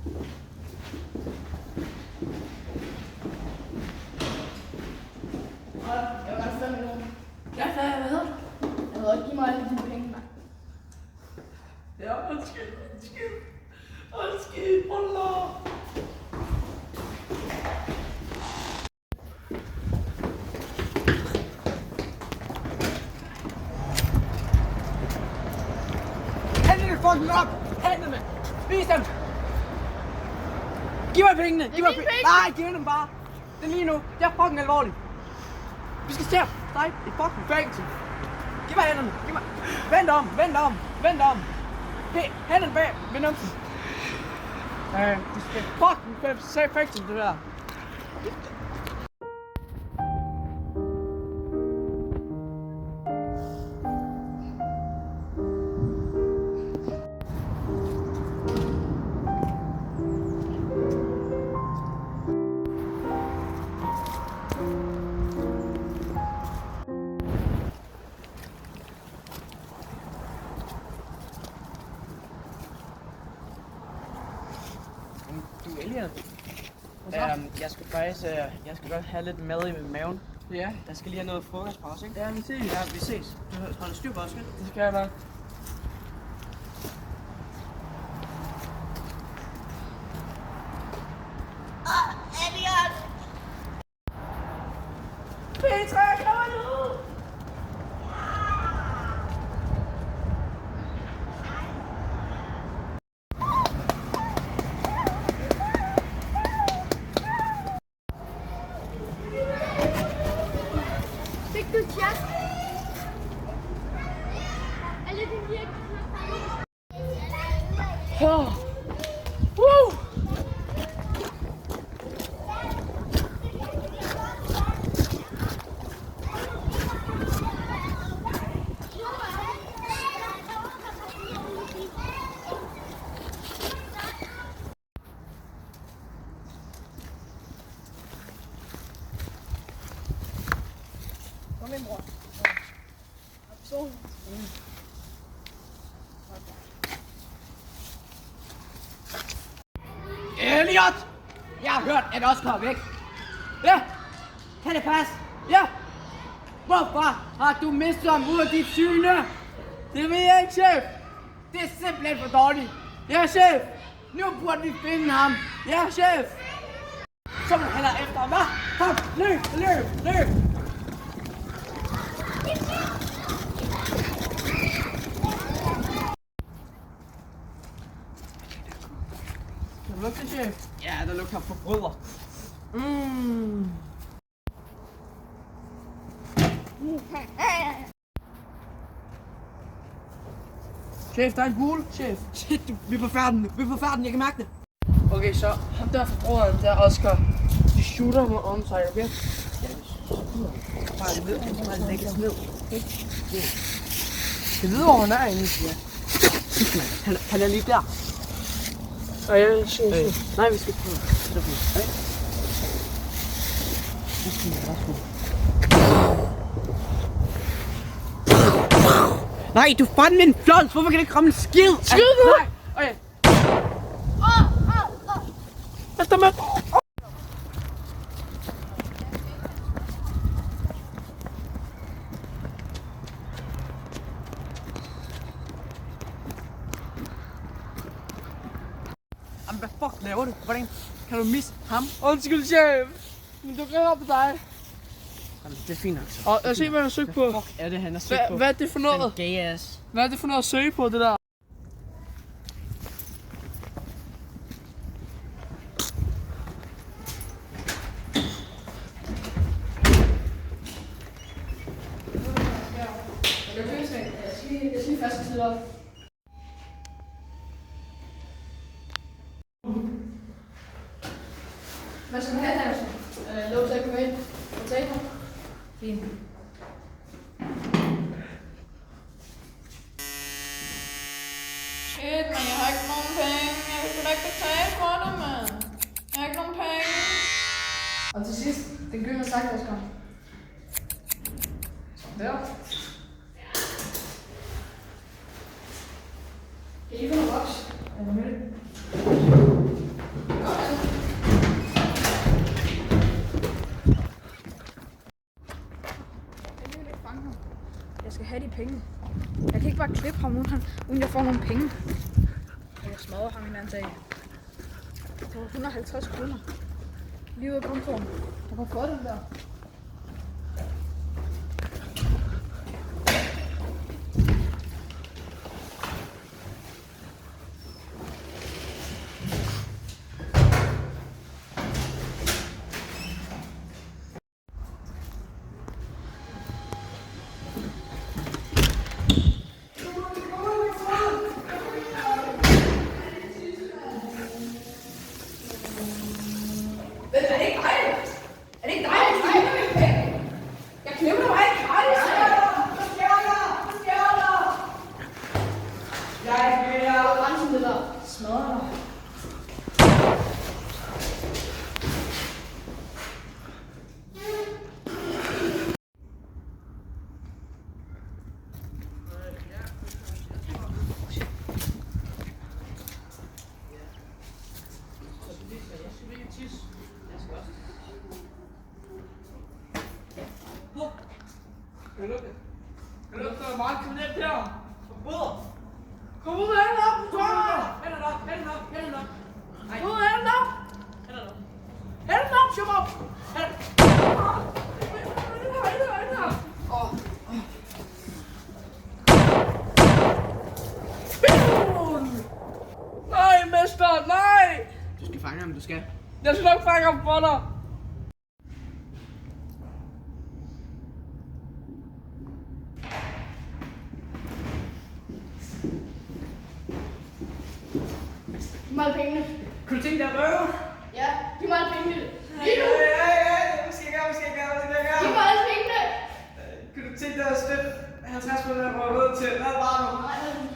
Jeg vil gerne 5 millioner. Ja, hvad hedder du? Jeg hedder, giv mig alle dine penge, mand. Ja, undskyld, wallah. Hente det fucking op! Hente dem! Vis dem! Giv mig pengene! Giv mig penge! Nej, giv dem bare! Det er lige nu. Det er fucking alvorligt. Vi skal se dig i fucking fængsel. Giv mig hænderne! Giv mig! Vent om! Hey, hænderne bag ved numsen. Det skal fucking fængsel, det der. Du er alien. Jeg skal faktisk have lidt mad i maven. Ja. Der skal lige have noget frokostpause, ikke? Ja, vi ses. Ja, vi ses. Du holder styr på os, ikke? Det skal jeg nok. Elliot! Petra, kommer nu! Fik du tjast? Eller det virker Oh. Woo! Kom ind, bror. Elliot! Jeg har hørt, at Oscar er væk. Ja! Kan det passe? Ja! Hvorfor har du mistet ham ud af dit syne? Det ved jeg ikke, chef. Det er simpelthen for dårligt. Ja, chef! Nu burde vi finde ham. Ja, chef! Så må han efter ham, hva'? Kom, løb! Kan du lugte, chef? Ja, der lugter forbryder. Chef, der er en bule, chef. Shit, vi er på færden, jeg kan mærke det. Okay, så ham der forbrugeren der, Oscar. De shooter mig om sig, okay? Bare lægge ned. Jeg ved, hvor han er egentlig. Ja. Han er lige der. Og jeg synes, Nej, vi skal prøve. Nej, du fandt min fjons. Hvorfor kan det ikke komme en skid? Skid nu! Nej. Okay. Efter mig! Jamen, hvad fuck laver du? Hvordan kan du misse ham? Undskyld, chef. Men du kan på dig. Jamen, det er fint nok så. Og jeg se, hvad jeg har søgt på. Hvad fuck er det, han har søgt på? Hvad er det for Den noget? gay ass. Hvad er det for noget at søge på, det der? Jeg skal lige fast tid op. Hvad skal du have, Hansen? Lov til at komme ind. Potato? Fint. Shit, men jeg har ikke nogen penge. Jeg kan sgu da ikke betale for det, mand. Jeg har ikke nogen penge. Og til sidst, den gyldne sakvasker. Sådan der. Kan I få noget voks? Er det muligt? ham, uden jeg får nogle penge. Jeg smadrer ham en anden dag. Det var 150 kroner. Lige ud af kontoren. Du kan få det der. Kan du lugte meget kriminelt her? Forbryder! Kom ud af hænderne op! Hænderne op! Hænderne op! Hænderne op! Kom ud af hænderne op! Hænderne op! Hænderne op! Shut up! Nej, mester! Nej! Du skal fange ham, du skal. Jeg skal nok fange ham for dig! Giv mig alle pengene. Kunne du tænke dig at røve? Ja, giv mig alle pengene. Hvad skal jeg gøre? Giv mig alle pengene. Kunne du tænke dig at støtte 50 kroner på hovedet til? Lad bare nu. Nej, det er ikke.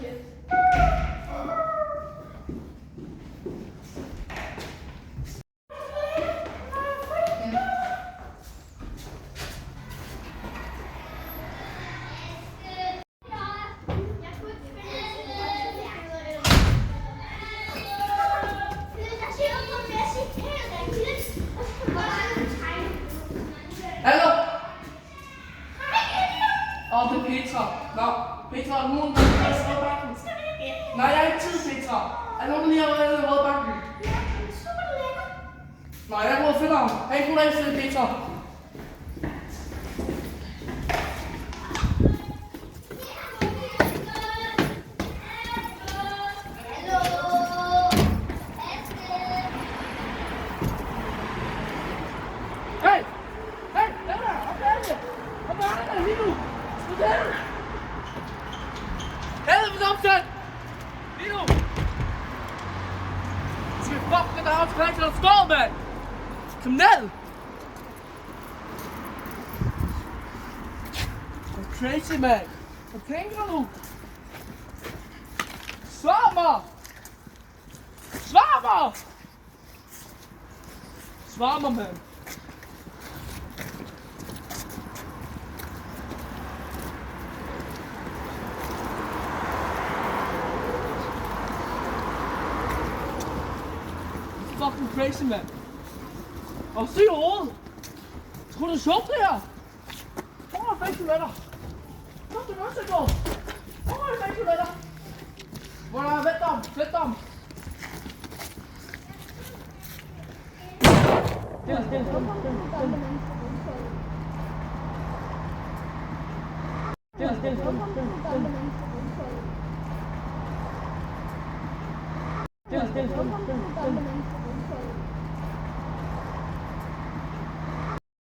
Hallo? Det er Petra. Nå, Petra, er nogen, der har været i Rødbakken? Nej, jeg har ikke tid, Petra. Er nogen, der lige har været i Rødbakken? Nej, jeg må finde ham. Har ikke nogen, der er Petra? Hey! Hey! Hvad er der? Hvad er der lige nu? Hvad er det? Helvede opsat! Lige nu! Du skal fuck med dig op tilbage til den skål, mand! Kriminel! Du er crazy, mand! Hvad tænker du? Svar mig! Svar mig! Svar mig, mand! Fucking crazy, man. Og se hovedet. Tror du det er sjovt, det her? Hvor er fængselsletter? Hvor er det også gå? Hvor er fængselsletter? Hvor er vent om? Vent om. Stille. Stille.